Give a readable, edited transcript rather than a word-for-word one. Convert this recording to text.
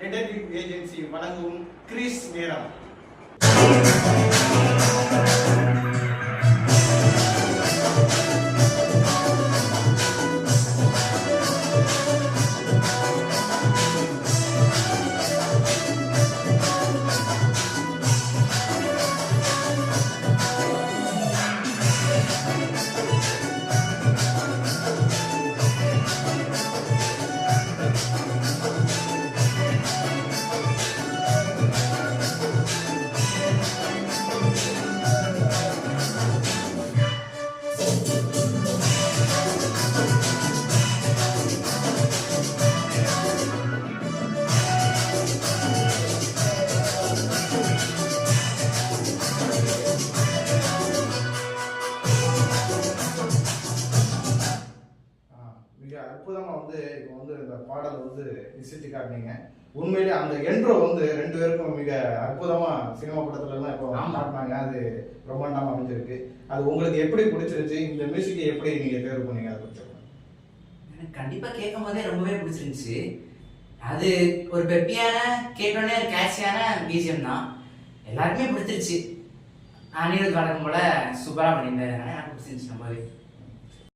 Detective agency வழங்கும் Greece நேரம். மிக அற்புதமா இப்போ இந்த பாடல் இசைத்து காட்டினீங்க. உண்மையிலே அந்த என்ட்ரோ ரெண்டு பேருக்கும் மிக அற்புதமா சினிமா படத்துல எல்லாம் இப்போ காட்டினாங்க. அது பிரம்மாண்டமா அமைஞ்சிருக்கு. அது உங்களுக்கு எப்படி பிடிச்சிருச்சு? இந்த மியூசிக்கை எப்படி நீங்க தேர்வு பண்ணீங்க? அதை பற்றி எனக்கு கண்டிப்பா கேட்கும் போதே ரொம்பவே பிடிச்சிருந்துச்சு. அது ஒரு பெப்பியான கேட்டோடனே ஒரு கேட்சியான பிஜிஎம் தான். எல்லாருக்குமே பிடிச்சிருச்சு. அனிருத் வழக்கம் போல சூப்பரா பண்ணியிருந்தாரு. எனக்கு பிடிச்சிருந்துச்சு ரொம்பவே.